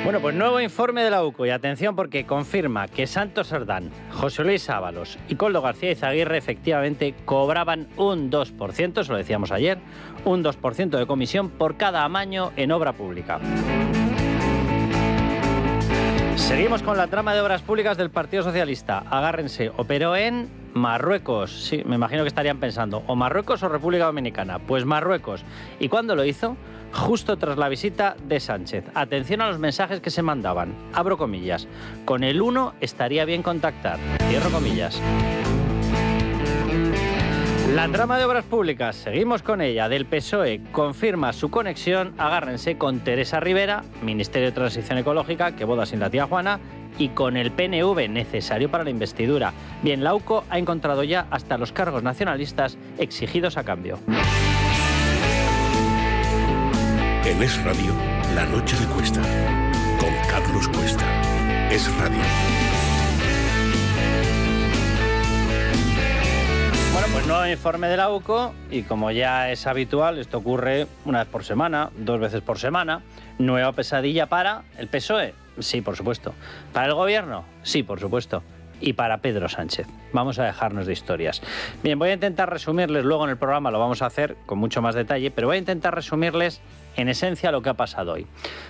Bueno, pues nuevo informe de la UCO y atención porque confirma que Santos Cerdán, José Luis Ábalos y Koldo García Izaguirre efectivamente cobraban un 2%, eso lo decíamos ayer, un 2% de comisión por cada amaño en obra pública. Seguimos con la trama de obras públicas del Partido Socialista. Agárrense, operó en Marruecos. Sí, me imagino que estarían pensando, o Marruecos o República Dominicana. Pues Marruecos. ¿Y cuándo lo hizo? Justo tras la visita de Sánchez. Atención a los mensajes que se mandaban. Abro comillas. Con el 1 estaría bien contactar. Cierro comillas. La trama de obras públicas, seguimos con ella, del PSOE, confirma su conexión, agárrense, con Teresa Rivera, Ministerio de Transición Ecológica, que boda sin la tía Juana, y con el PNV, necesario para la investidura. Bien, la UCO ha encontrado ya hasta los cargos nacionalistas exigidos a cambio. En Es Radio, la noche de Cuesta, con Carlos Cuesta. Es Radio. Bueno, pues nuevo informe de la UCO y como ya es habitual, esto ocurre una vez por semana, 2 veces por semana. Nueva pesadilla para el PSOE, sí, por supuesto. Para el gobierno, sí, por supuesto. Y para Pedro Sánchez. Vamos a dejarnos de historias. Bien, voy a intentar resumirles, luego en el programa lo vamos a hacer con mucho más detalle, pero voy a intentar resumirles en esencia lo que ha pasado hoy.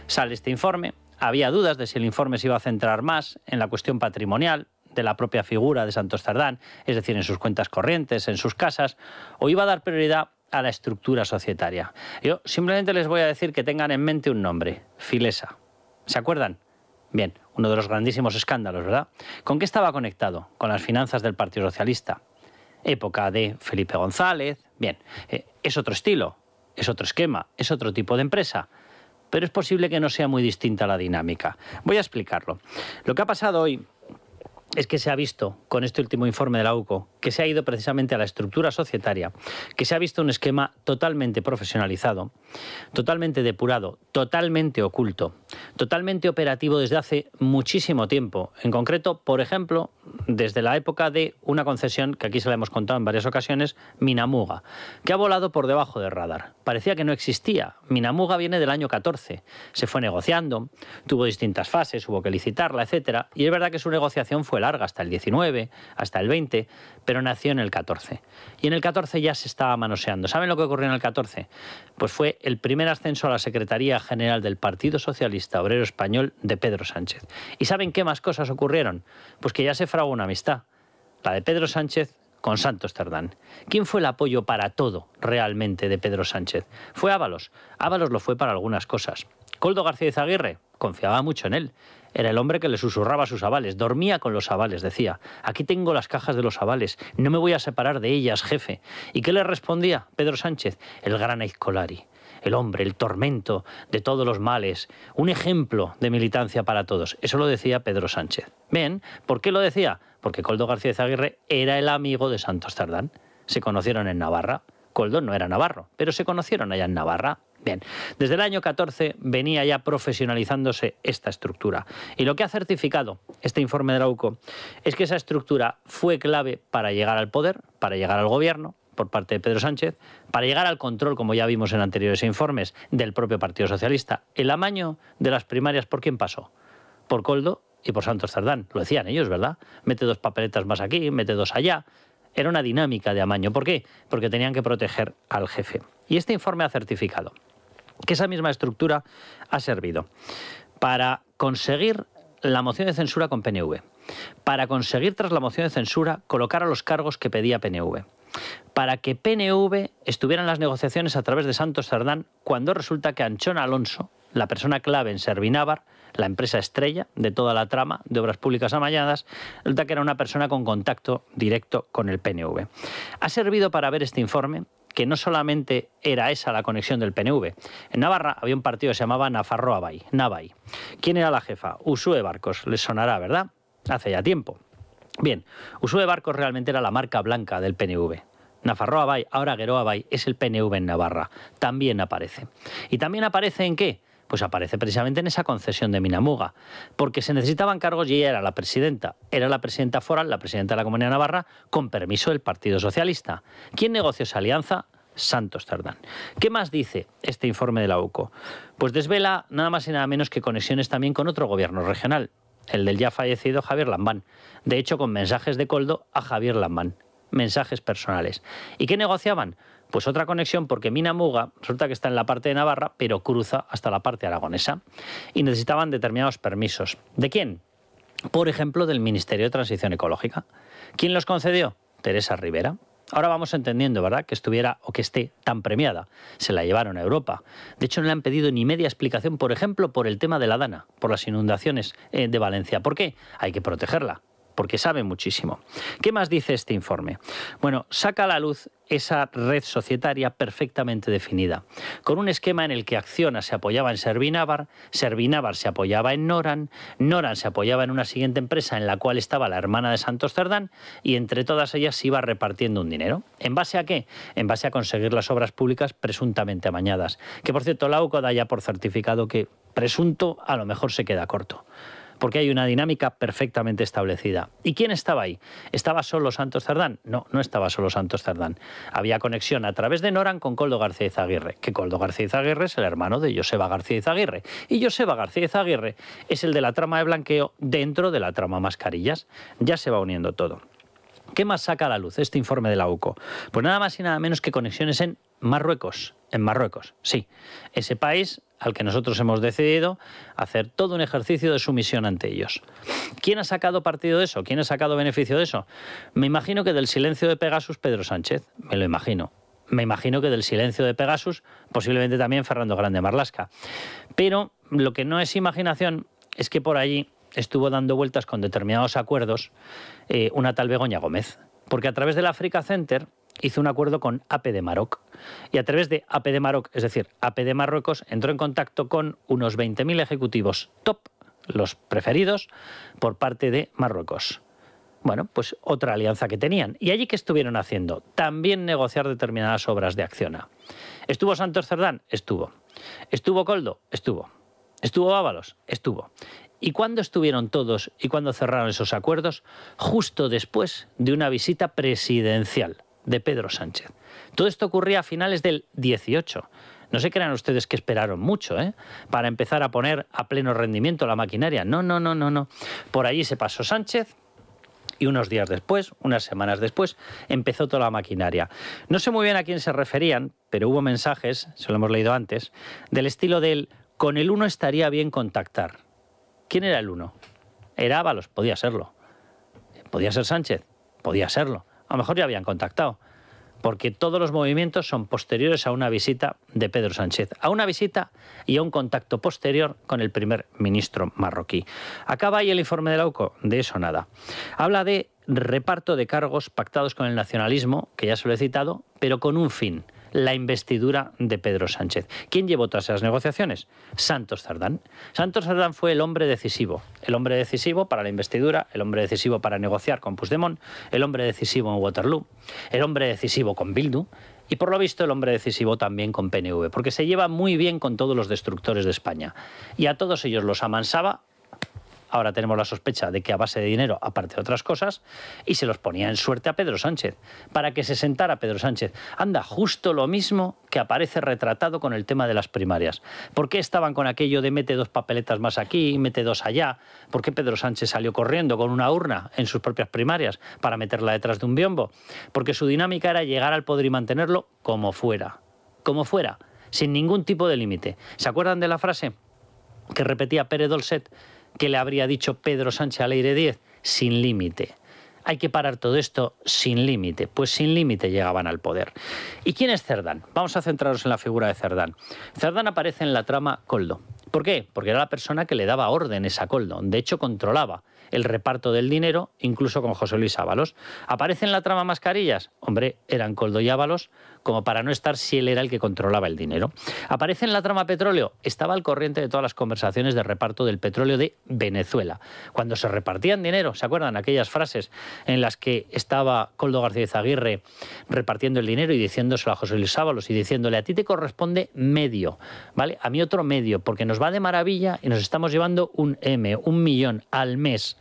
Sale este informe, había dudas de si el informe se iba a centrar más en la cuestión patrimonial, de la propia figura de Santos Cerdán, es decir, en sus cuentas corrientes, en sus casas, o iba a dar prioridad a la estructura societaria. Yo simplemente les voy a decir que tengan en mente un nombre, Filesa. ¿Se acuerdan? Bien, uno de los grandísimos escándalos, ¿verdad? ¿Con qué estaba conectado? Con las finanzas del Partido Socialista. Época de Felipe González. Bien, es otro estilo, es otro esquema, es otro tipo de empresa. Pero es posible que no sea muy distinta la dinámica. Voy a explicarlo. Lo que ha pasado hoy es que se ha visto, con este último informe de la UCO, que se ha ido precisamente a la estructura societaria, que se ha visto un esquema totalmente profesionalizado, totalmente depurado, totalmente oculto, totalmente operativo desde hace muchísimo tiempo. En concreto, por ejemplo, desde la época de una concesión, que aquí se la hemos contado en varias ocasiones, Minamuga, que ha volado por debajo del radar. Parecía que no existía. Minamuga viene del año 14. Se fue negociando, tuvo distintas fases, hubo que licitarla, etcétera. Y es verdad que su negociación fue larga, hasta el 19, hasta el 20, pero nació en el 14. Y en el 14 ya se estaba manoseando. ¿Saben lo que ocurrió en el 14? Pues fue el primer ascenso a la Secretaría General del Partido Socialista Obrero Español de Pedro Sánchez. ¿Y saben qué más cosas ocurrieron? Pues que ya se fraguó una amistad, la de Pedro Sánchez con Santos Cerdán. ¿Quién fue el apoyo para todo realmente de Pedro Sánchez? Fue Ábalos. Ábalos lo fue para algunas cosas. Koldo García Izaguirre confiaba mucho en él. Era el hombre que le susurraba sus avales, dormía con los avales, decía, aquí tengo las cajas de los avales, no me voy a separar de ellas, jefe. ¿Y qué le respondía Pedro Sánchez? El gran Aizkolari, el hombre, el tormento de todos los males, un ejemplo de militancia para todos. Eso lo decía Pedro Sánchez. Bien, ¿por qué lo decía? Porque Koldo García Izaguirre era el amigo de Santos Cerdán. Se conocieron en Navarra. Koldo no era navarro, pero se conocieron allá en Navarra. Bien, desde el año 14 venía ya profesionalizándose esta estructura. Y lo que ha certificado este informe de la UCO es que esa estructura fue clave para llegar al poder, para llegar al gobierno por parte de Pedro Sánchez, para llegar al control, como ya vimos en anteriores informes, del propio Partido Socialista. El amaño de las primarias, ¿por quién pasó? Por Koldo y por Santos Cerdán. Lo decían ellos, ¿verdad? Mete 2 papeletas más aquí, mete 2 allá. Era una dinámica de amaño. ¿Por qué? Porque tenían que proteger al jefe. Y este informe ha certificado que esa misma estructura ha servido para conseguir la moción de censura con PNV, para conseguir tras la moción de censura colocar a los cargos que pedía PNV, para que PNV estuviera en las negociaciones a través de Santos Cerdán cuando resulta que Anchón Alonso, la persona clave en Servinávar, la empresa estrella de toda la trama de obras públicas amañadas, resulta que era una persona con contacto directo con el PNV. Ha servido para ver este informe que no solamente era esa la conexión del PNV. En Navarra había un partido que se llamaba Nafarroa Bai, Nabai. ¿Quién era la jefa? Uxue Barcos, les sonará, ¿verdad? Hace ya tiempo. Bien, Uxue Barcos realmente era la marca blanca del PNV. Nafarroa Bai, ahora Geroa Bai, es el PNV en Navarra. También aparece. ¿Y también aparece en qué? Pues aparece precisamente en esa concesión de Minamuga, porque se necesitaban cargos y ella era la presidenta foral, la presidenta de la Comunidad de Navarra, con permiso del Partido Socialista. ¿Quién negoció esa alianza? Santos Cerdán. ¿Qué más dice este informe de la UCO? Pues desvela nada más y nada menos que conexiones también con otro gobierno regional, el del ya fallecido Javier Lambán. De hecho, con mensajes de Koldo a Javier Lambán, mensajes personales. ¿Y qué negociaban? Pues otra conexión, porque Mina Muga resulta que está en la parte de Navarra, pero cruza hasta la parte aragonesa. Y necesitaban determinados permisos. ¿De quién? Por ejemplo, del Ministerio de Transición Ecológica. ¿Quién los concedió? Teresa Rivera. Ahora vamos entendiendo, ¿verdad?, que estuviera o que esté tan premiada. Se la llevaron a Europa. De hecho, no le han pedido ni media explicación, por ejemplo, por el tema de la Dana, por las inundaciones de Valencia. ¿Por qué? Hay que protegerla, porque sabe muchísimo. ¿Qué más dice este informe? Bueno, saca a la luz esa red societaria perfectamente definida, con un esquema en el que Acciona se apoyaba en Servinávar, Servinávar se apoyaba en Noran, Noran se apoyaba en una siguiente empresa en la cual estaba la hermana de Santos Cerdán, y entre todas ellas se iba repartiendo un dinero. ¿En base a qué? En base a conseguir las obras públicas presuntamente amañadas. Que, por cierto, la UCO da ya por certificado que presunto a lo mejor se queda corto, porque hay una dinámica perfectamente establecida. ¿Y quién estaba ahí? ¿Estaba solo Santos Cerdán? No, no estaba solo Santos Cerdán. Había conexión a través de Noran con Koldo García Izaguirre, que Koldo García Izaguirre es el hermano de Joseba García Izaguirre. Y Joseba García Izaguirre es el de la trama de blanqueo dentro de la trama Mascarillas. Ya se va uniendo todo. ¿Qué más saca a la luz este informe de la UCO? Pues nada más y nada menos que conexiones en Marruecos. En Marruecos, sí. Ese país al que nosotros hemos decidido hacer todo un ejercicio de sumisión ante ellos. ¿Quién ha sacado partido de eso? ¿Quién ha sacado beneficio de eso? Me imagino que del silencio de Pegasus, Pedro Sánchez. Me lo imagino. Me imagino que del silencio de Pegasus, posiblemente también Fernando Grande Marlaska. Pero lo que no es imaginación es que por allí estuvo dando vueltas con determinados acuerdos una tal Begoña Gómez. Porque a través del Africa Center hizo un acuerdo con AP de Maroc. Y a través de AP de Maroc, es decir, AP de Marruecos, entró en contacto con unos 20.000 ejecutivos top, los preferidos, por parte de Marruecos. Bueno, pues otra alianza que tenían. ¿Y allí qué estuvieron haciendo? También negociar determinadas obras de Acciona. ¿Estuvo Santos Cerdán? Estuvo. ¿Estuvo Koldo? Estuvo. ¿Estuvo Ábalos? Estuvo. ¿Y cuándo estuvieron todos y cuándo cerraron esos acuerdos? Justo después de una visita presidencial de Pedro Sánchez. Todo esto ocurría a finales del 18. No se crean ustedes que esperaron mucho, para empezar a poner a pleno rendimiento la maquinaria. No, no, no, no, no. Por allí se pasó Sánchez y unos días después, unas semanas después, empezó toda la maquinaria. No sé muy bien a quién se referían, pero hubo mensajes, se lo hemos leído antes, del estilo del con el 1 estaría bien contactar. ¿Quién era el 1? ¿Era Ábalos? Podía serlo. ¿Podía ser Sánchez? Podía serlo. A lo mejor ya habían contactado, porque todos los movimientos son posteriores a una visita de Pedro Sánchez, a una visita y a un contacto posterior con el primer ministro marroquí. Acaba ahí el informe de la UCO, de eso nada. Habla de reparto de cargos pactados con el nacionalismo, que ya se lo he citado, pero con un fin: la investidura de Pedro Sánchez. ¿Quién llevó todas esas negociaciones? Santos Cerdán. Santos Cerdán fue el hombre decisivo para la investidura, el hombre decisivo para negociar con Puigdemont, el hombre decisivo en Waterloo, el hombre decisivo con Bildu y, por lo visto, el hombre decisivo también con PNV, porque se lleva muy bien con todos los destructores de España. Y a todos ellos los amansaba. Ahora tenemos la sospecha de que a base de dinero, aparte de otras cosas, y se los ponía en suerte a Pedro Sánchez, para que se sentara Pedro Sánchez. Anda, justo lo mismo que aparece retratado con el tema de las primarias. ¿Por qué estaban con aquello de mete 2 papeletas más aquí, mete 2 allá? ¿Por qué Pedro Sánchez salió corriendo con una urna en sus propias primarias para meterla detrás de un biombo? Porque su dinámica era llegar al poder y mantenerlo como fuera, sin ningún tipo de límite. ¿Se acuerdan de la frase que repetía Pere Dolcet, que le habría dicho Pedro Sánchez a Leire Díez? Sin límite. Hay que parar todo esto sin límite. Pues sin límite llegaban al poder. ¿Y quién es Cerdán? Vamos a centrarnos en la figura de Cerdán. Cerdán aparece en la trama Koldo. ¿Por qué? Porque era la persona que le daba órdenes a Koldo. De hecho, controlaba el reparto del dinero, incluso con José Luis Ábalos. ¿Aparece en la trama Mascarillas? Hombre, eran Koldo y Ábalos, como para no estar si él era el que controlaba el dinero. ¿Aparece en la trama Petróleo? Estaba al corriente de todas las conversaciones de reparto del petróleo de Venezuela. Cuando se repartían dinero, ¿se acuerdan? Aquellas frases en las que estaba Koldo García Izaguirre repartiendo el dinero y diciéndoselo a José Luis Ábalos y diciéndole: a ti te corresponde medio, ¿vale? A mí otro medio, porque nos va de maravilla y nos estamos llevando un millón al mes.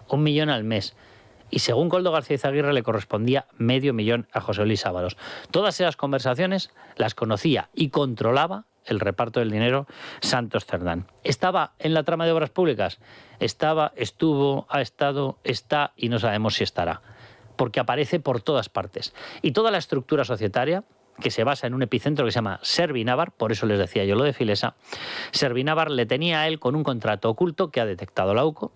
1 millón al mes. Y según Koldo García Izaguirre le correspondía $500.000 a José Luis Ábalos. Todas esas conversaciones las conocía y controlaba el reparto del dinero Santos Cerdán. ¿Estaba en la trama de obras públicas? Estaba, estuvo, ha estado, está y no sabemos si estará. Porque aparece por todas partes. Y toda la estructura societaria, que se basa en un epicentro que se llama Servinavar, por eso les decía yo lo de Filesa, Servinavar le tenía a él con un contrato oculto que ha detectado la UCO,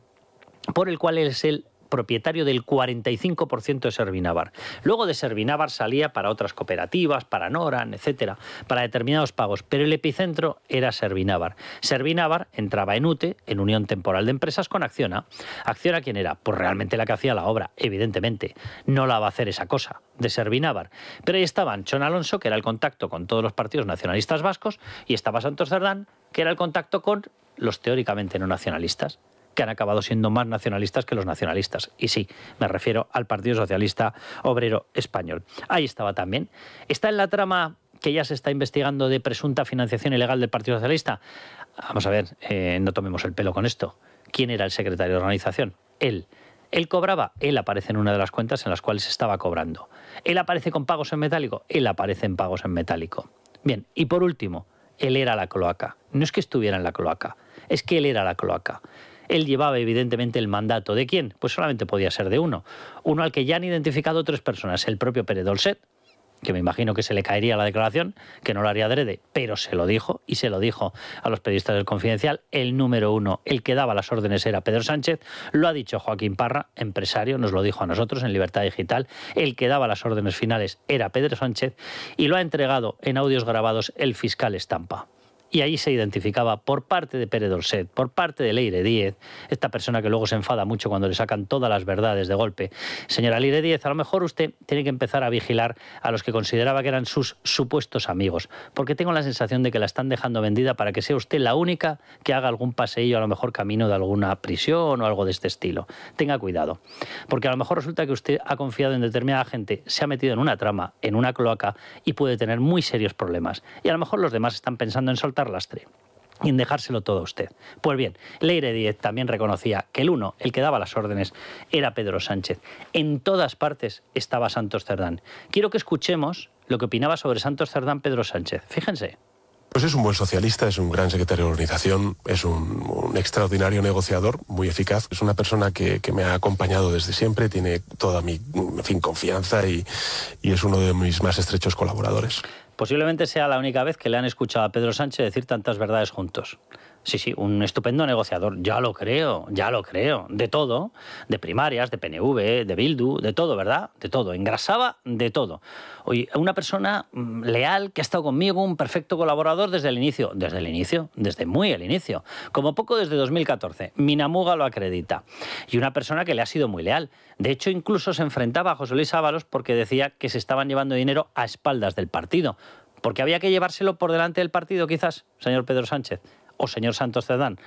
por el cual él es el propietario del 45% de Servinavar. Luego de Servinavar salía para otras cooperativas, para Noran, etcétera, para determinados pagos, pero el epicentro era Servinavar. Servinavar entraba en UTE, en Unión Temporal de Empresas, con Acciona. ¿Acciona quién era? Pues realmente la que hacía la obra, evidentemente. No la va a hacer esa cosa de Servinavar. Pero ahí estaba Anchón Alonso, que era el contacto con todos los partidos nacionalistas vascos, y estaba Santos Cerdán, que era el contacto con los teóricamente no nacionalistas, que han acabado siendo más nacionalistas que los nacionalistas. Y sí, me refiero al Partido Socialista Obrero Español. Ahí estaba también. ¿Está en la trama que ya se está investigando de presunta financiación ilegal del Partido Socialista? Vamos a ver, no tomemos el pelo con esto. ¿Quién era el secretario de organización? Él. ¿Él cobraba? Él aparece en una de las cuentas en las cuales estaba cobrando. ¿Él aparece con pagos en metálico? Él aparece en pagos en metálico. Bien, y por último, él era la cloaca. No es que estuviera en la cloaca, es que él era la cloaca. Él llevaba evidentemente el mandato. ¿De quién? Pues solamente podía ser de uno. Uno al que ya han identificado 3 personas. El propio Pere Dolcet, que me imagino que se le caería la declaración, que no lo haría adrede, pero se lo dijo, y se lo dijo a los periodistas del Confidencial. El número 1, el que daba las órdenes, era Pedro Sánchez. Lo ha dicho Joaquín Parra, empresario, nos lo dijo a nosotros en Libertad Digital. El que daba las órdenes finales era Pedro Sánchez, y lo ha entregado en audios grabados el fiscal Estampa. Y ahí se identificaba por parte de Pere Dolcet, por parte de Leire Díez, esta persona que luego se enfada mucho cuando le sacan todas las verdades de golpe. Señora Leire Díez, a lo mejor usted tiene que empezar a vigilar a los que consideraba que eran sus supuestos amigos, porque tengo la sensación de que la están dejando vendida para que sea usted la única que haga algún paseillo, a lo mejor camino de alguna prisión o algo de este estilo. Tenga cuidado, porque a lo mejor resulta que usted ha confiado en determinada gente, se ha metido en una trama, en una cloaca, y puede tener muy serios problemas. Y a lo mejor los demás están pensando en soltar lastre y en dejárselo todo a usted. Pues bien, Leire Díez también reconocía que el que daba las órdenes, era Pedro Sánchez. En todas partes estaba Santos Cerdán. Quiero que escuchemos lo que opinaba sobre Santos Cerdán Pedro Sánchez. Fíjense. Pues es un buen socialista, es un gran secretario de organización, es un extraordinario negociador, muy eficaz. Es una persona que me ha acompañado desde siempre, tiene toda mi confianza y es uno de mis más estrechos colaboradores. Posiblemente sea la única vez que le han escuchado a Pedro Sánchez decir tantas verdades juntos. Sí, sí, un estupendo negociador, ya lo creo, de todo, de primarias, de PNV, de Bildu, de todo, ¿verdad? De todo, engrasaba de todo. Oye, una persona leal que ha estado conmigo, un perfecto colaborador desde el inicio, desde muy el inicio, como poco desde 2014, Minamuga lo acredita. Y una persona que le ha sido muy leal. De hecho, incluso se enfrentaba a José Luis Ábalos porque decía que se estaban llevando dinero a espaldas del partido. Porque había que llevárselo por delante del partido, quizás, señor Pedro Sánchez. O señor Santos Cerdán.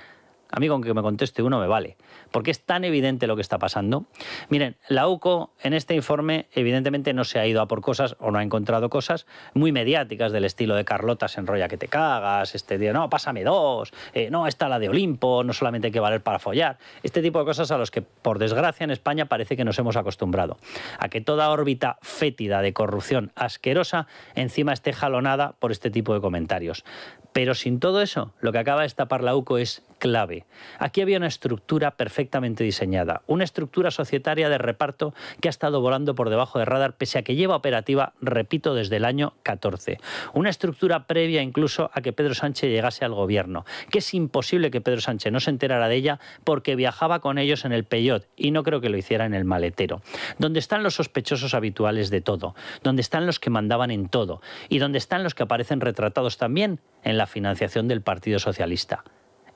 A mí con que me conteste uno me vale, porque es tan evidente lo que está pasando. Miren, la UCO en este informe evidentemente no se ha ido a por cosas o no ha encontrado cosas muy mediáticas del estilo de Carlota se enrolla que te cagas, este día no, pásame 2, no, está la de Olimpo, no solamente hay que valer para follar. Este tipo de cosas a los que, por desgracia, en España parece que nos hemos acostumbrado. A que toda órbita fétida de corrupción asquerosa encima esté jalonada por este tipo de comentarios. Pero sin todo eso, lo que acaba de destapar la UCO es clave. Aquí había una estructura perfectamente diseñada, una estructura societaria de reparto que ha estado volando por debajo del radar pese a que lleva operativa, repito, desde el año 14. Una estructura previa incluso a que Pedro Sánchez llegase al gobierno, que es imposible que Pedro Sánchez no se enterara de ella porque viajaba con ellos en el Peugeot y no creo que lo hiciera en el maletero. Donde están los sospechosos habituales de todo, donde están los que mandaban en todo y donde están los que aparecen retratados también en la financiación del Partido Socialista.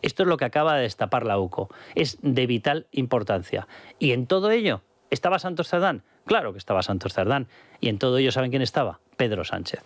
Esto es lo que acaba de destapar la UCO. Es de vital importancia. Y en todo ello, ¿estaba Santos Cerdán? Claro que estaba Santos Cerdán. Y en todo ello, ¿saben quién estaba? Pedro Sánchez.